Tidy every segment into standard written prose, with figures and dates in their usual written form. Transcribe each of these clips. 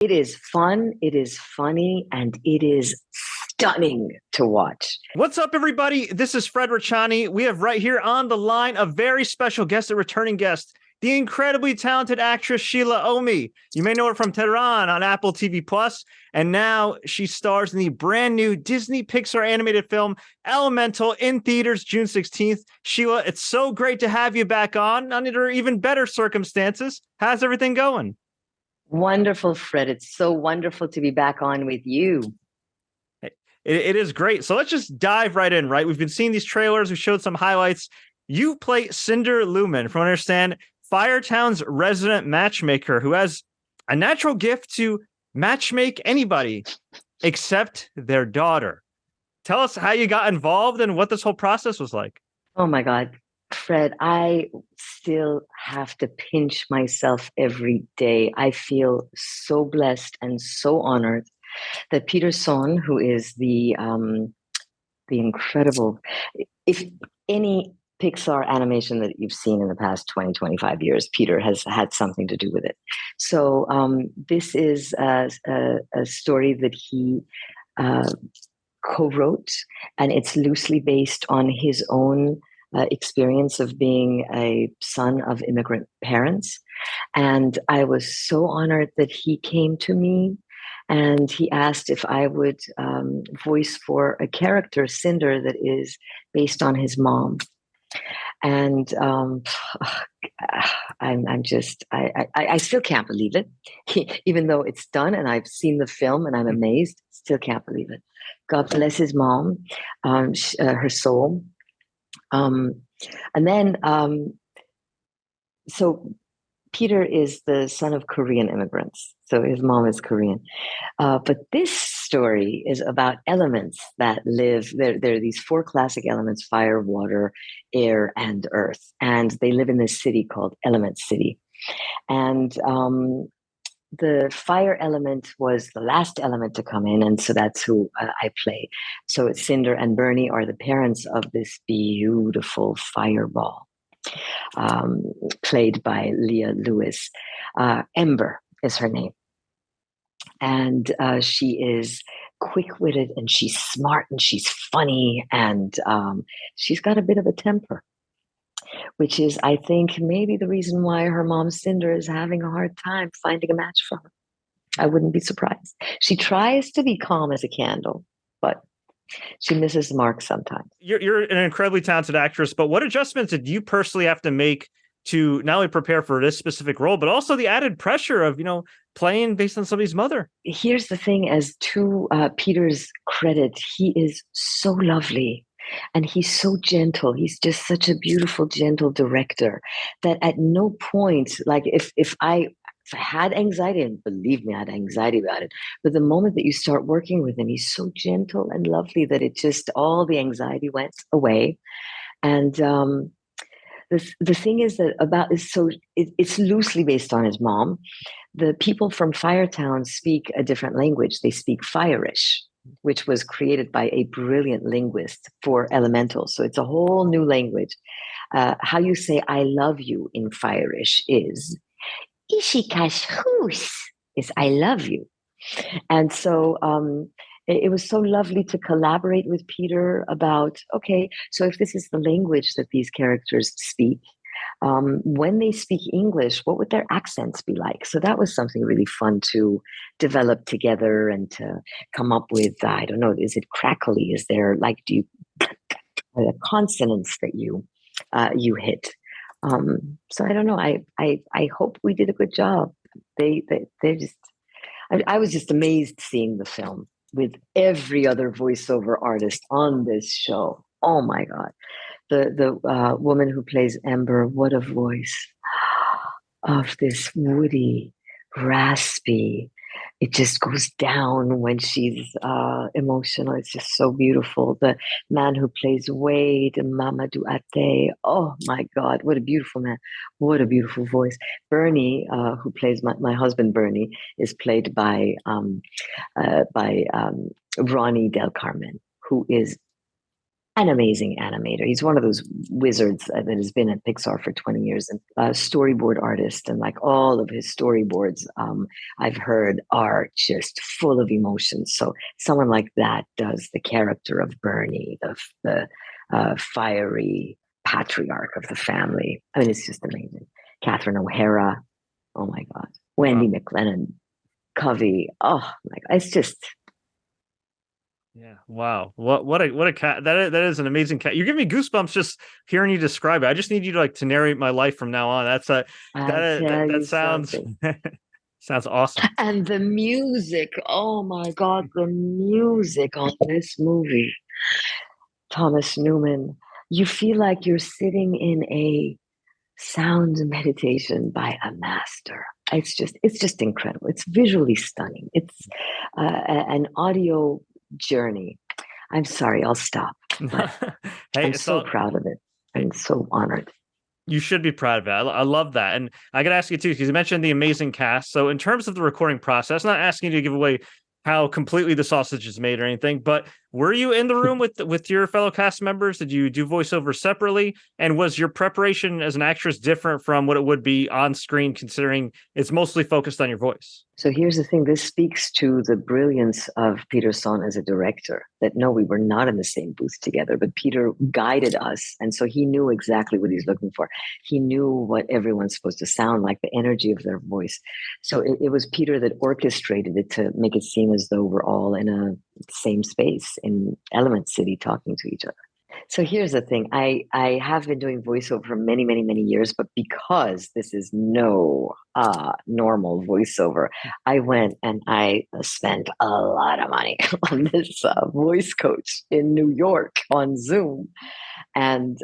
It is fun, it is funny, and it is stunning to watch. What's up, everybody? This is Fred Richani. We have right here on the line a very special guest, a returning guest, the incredibly talented actress Shila Ommi. You may know her from Tehran on Apple TV Plus, and now she stars in the brand new Disney Pixar animated film Elemental in theaters June 16th. Shila, it's so great to have you back on under even better circumstances. How's everything going? Wonderful, Fred. It's so wonderful to be back on with you. It is great. So let's just dive right in, right? We've been seeing these trailers. We showed some highlights. You play Cinder Lumen, from what I understand, Firetown's resident matchmaker who has a natural gift to matchmake anybody except their daughter. Tell us how you got involved and what this whole process was like. Oh my God, Fred, I still have to pinch myself every day. I feel so blessed and so honored that Peter Sohn, who is the incredible, if any Pixar animation that you've seen in the past 20, 25 years, Peter has had something to do with it. So this is a story that he co-wrote, and it's loosely based on his own experience of being a son of immigrant parents. And I was so honored that he came to me and he asked if I would voice for a character, Cinder, that is based on his mom. And I still can't believe it, even though it's done and I've seen the film and I'm amazed. Still can't believe it. God bless his mom, her soul. And then, so Peter is the son of Korean immigrants. So his mom is Korean. But this story is about elements that live. There are these four classic elements: fire, water, air, and earth. And they live in this city called Element City. And the fire element was the last element to come in. And so that's who I play. So Cinder and Bernie are the parents of this beautiful fireball, played by Leah Lewis. Ember is her name. And she is quick-witted and she's smart and she's funny and she's got a bit of a temper, which is, I think, maybe the reason why her mom, Cinder, is having a hard time finding a match for her. I wouldn't be surprised. She tries to be calm as a candle, but she misses the mark sometimes. You're an incredibly talented actress, but what adjustments did you personally have to make to not only prepare for this specific role, but also the added pressure of, playing based on somebody's mother? Here's the thing, as to Peter's credit, he is so lovely and he's so gentle. He's just such a beautiful, gentle director that at no point, like if I had anxiety, and believe me, I had anxiety about it, but the moment that you start working with him, he's so gentle and lovely that it just, all the anxiety went away. And the thing is that it's loosely based on his mom. The people from Firetown speak a different language. They speak Fire-ish, which was created by a brilliant linguist for Elemental. So it's a whole new language. How you say "I love you" in Fire-ish is "Ishikash hus," is "I love you." And so it was so lovely to collaborate with Peter about, okay, so if this is the language that these characters speak, when they speak English, what would their accents be like? So that was something really fun to develop together and to come up with. I don't know, is it crackly? Is there the consonants that you hit? So I don't know. I hope we did a good job. They just. I was just amazed seeing the film with every other voiceover artist on this show. Oh my God. The woman who plays Ember, what a voice, of this woody, raspy. It just goes down when she's emotional. It's just so beautiful. The man who plays Wade, Mamadou Ate. Oh my God, what a beautiful man. What a beautiful voice. Bernie, who plays my husband, Bernie, is played by Ronnie Del Carmen, who is an amazing animator. He's one of those wizards that has been at Pixar for 20 years, and a storyboard artist. And like all of his storyboards, I've heard are just full of emotion. So someone like that does the character of Bernie, the fiery patriarch of the family. I mean, it's just amazing. Catherine O'Hara. Oh my God. Wendy McLennan, Covey. Oh my God. It's just. Yeah. Wow. What a cat. That is an amazing cat. You're giving me goosebumps just hearing you describe it. I just need you to narrate my life from now on. That's that sounds sounds awesome. And the music. Oh my God, the music on this movie. Thomas Newman. You feel like you're sitting in a sound meditation by a master. It's just incredible. It's visually stunning. It's an audio journey. I'm sorry, I'll stop. Hey, I'm so proud of it. I'm so honored. You should be proud of it. I love that. And I got to ask you too, because you mentioned the amazing cast. So in terms of the recording process, not asking you to give away how completely the sausage is made or anything, but were you in the room with your fellow cast members? Did you do voiceover separately? And was your preparation as an actress different from what it would be on screen, considering it's mostly focused on your voice? So here's the thing. This speaks to the brilliance of Peter Sohn as a director, that no, we were not in the same booth together, but Peter guided us. And so he knew exactly what he's looking for. He knew what everyone's supposed to sound like, the energy of their voice. So it was Peter that orchestrated it to make it seem as though we're all in a same space in Element City talking to each other. So here's the thing. I have been doing voiceover for many, many, many years, but because this is no normal voiceover, I went and I spent a lot of money on this voice coach in New York on Zoom. And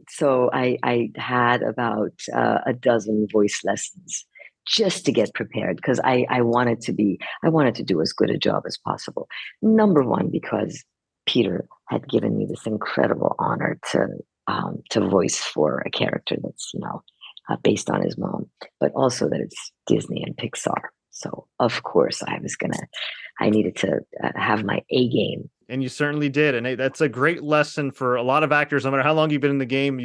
so I had about a dozen voice lessons just to get prepared, because I wanted to do as good a job as possible. Number one, because Peter had given me this incredible honor to voice for a character that's based on his mom, but also that it's Disney and Pixar. So of course I needed to have my A game. And you certainly did. And that's a great lesson for a lot of actors. No matter how long you've been in the game,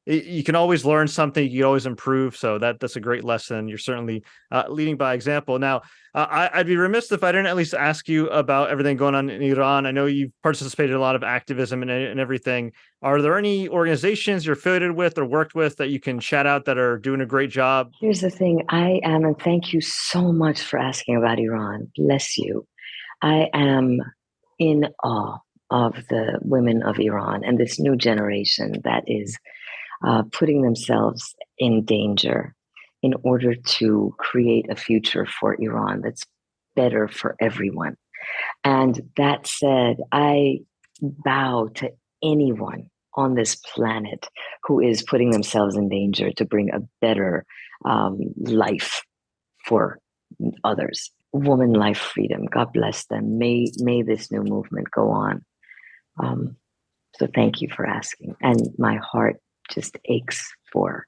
you can always learn something. You can always improve. So that's a great lesson. You're certainly leading by example. Now, I'd be remiss if I didn't at least ask you about everything going on in Iran. I know you've participated in a lot of activism and everything. Are there any organizations you're affiliated with or worked with that you can shout out that are doing a great job? Here's the thing. I am, and thank you so much for asking about Iran. Bless you. I am in awe of the women of Iran and this new generation that is putting themselves in danger in order to create a future for Iran that's better for everyone. And that said, I bow to anyone on this planet who is putting themselves in danger to bring a better life for others. Woman, life, freedom. God bless them. May this new movement go on. So thank you for asking. And my heart just aches for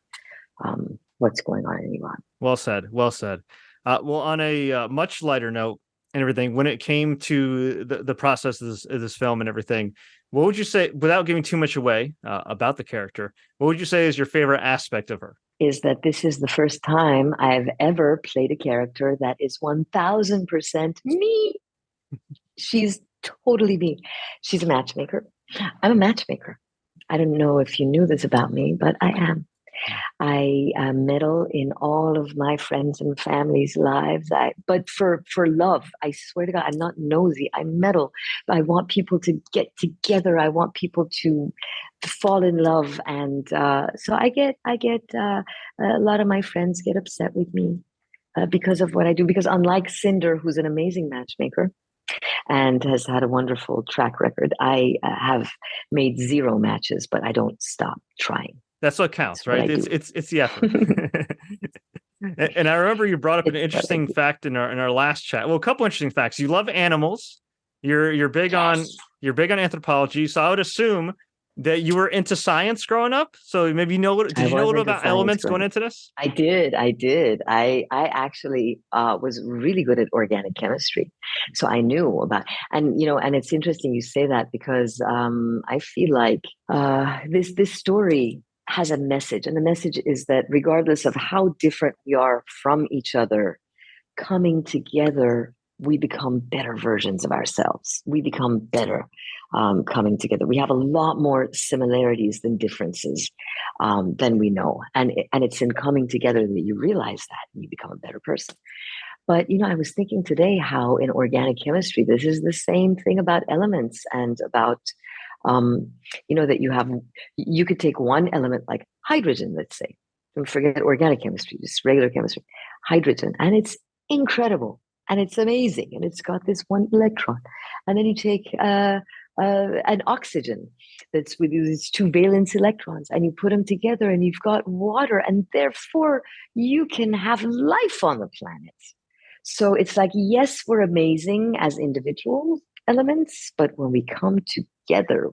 what's going on in Iran. Well said. Well said. Well, on a much lighter note and everything, when it came to the process of this film and everything, what would you say, without giving too much away about the character, what would you say is your favorite aspect of her? Is that this is the first time I've ever played a character that is 1000% me. She's totally me. She's a matchmaker. I'm a matchmaker. I don't know if you knew this about me, but I am. I meddle in all of my friends and family's lives. But for love, I swear to God, I'm not nosy. I meddle. I want people to get together. I want people to fall in love, and so I get a lot of my friends get upset with me because of what I do. Because unlike Cinder, who's an amazing matchmaker and has had a wonderful track record, I have made 0 matches, but I don't stop trying. That's what counts, right? It's the effort. And I remember you brought up an interesting fact in our last chat. Well, a couple interesting facts. You love animals. You're big on anthropology. So I would assume that you were into science growing up. So maybe did I you know a was little into about science elements growing going up. into this? I did. I did. I actually was really good at organic chemistry, so I knew about. And and it's interesting you say that because I feel like this story has a message, and the message is that regardless of how different we are from each other, coming together, we become better versions of ourselves. We become better coming together. We have a lot more similarities than differences than we know. And it's in coming together that you realize that and you become a better person. But, I was thinking today how in organic chemistry, this is the same thing about elements and about, um, that you could take one element like hydrogen, let's say, and forget organic chemistry, just regular chemistry, hydrogen, and it's incredible and it's amazing and it's got this one electron. And then you take an oxygen that's with these two valence electrons and you put them together and you've got water, and therefore you can have life on the planet. So it's like, yes, we're amazing as individual elements, but when we come together,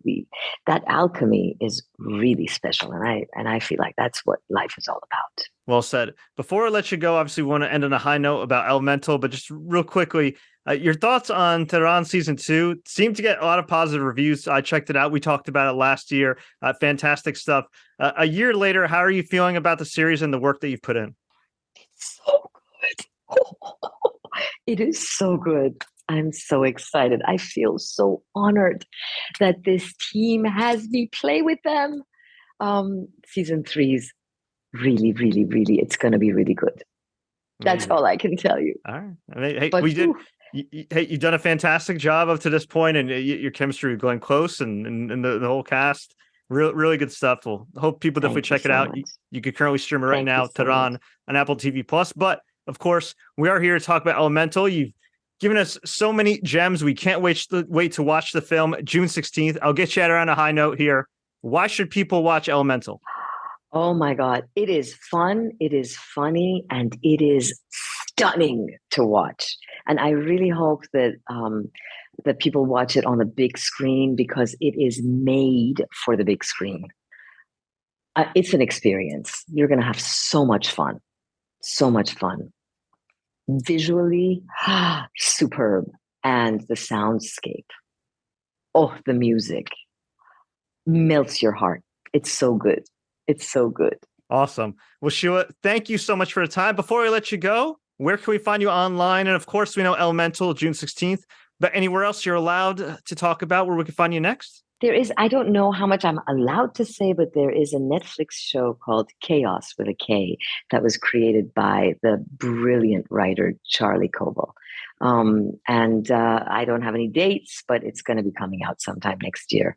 that alchemy is really special. And I feel like that's what life is all about. Well said. Before I let you go, obviously we want to end on a high note about Elemental, but just real quickly, your thoughts on Tehran season 2 seem to get a lot of positive reviews. I checked it out. We talked about it last year. Fantastic stuff. A year later, how are you feeling about the series and the work that you've put in? It's so good. It is so good. I'm so excited. I feel so honored that this team has me play with them. Season 3's really, really, really, it's going to be really good. That's Amazing. all I can tell you. All right. I mean, hey, But we did. Hey, you've done a fantastic job up to this point, and your chemistry with Glenn Close and the whole cast. Really good stuff. We'll hope people definitely thank you check it so out. much. You can currently stream it right Thank you now, so much. Tehran, on Apple TV Plus. But of course, we are here to talk about Elemental. You've given us so many gems. We can't wait to watch the film June 16th. I'll get you out on a high note here. Why should people watch Elemental? Oh my God. It is fun. It is funny, and it is stunning to watch. And I really hope that people watch it on the big screen because it is made for the big screen. It's an experience. You're going to have so much fun. So much fun. Visually, superb. And the soundscape. Oh, the music melts your heart. It's so good. It's so good. Awesome. Well, Sheila, thank you so much for the time. Before I let you go, where can we find you online? And of course, we know Elemental, June 16th, but anywhere else you're allowed to talk about where we can find you next? There is, I don't know how much I'm allowed to say, but there is a Netflix show called Chaos with a K that was created by the brilliant writer Charlie Koval. And I don't have any dates, but it's going to be coming out sometime next year.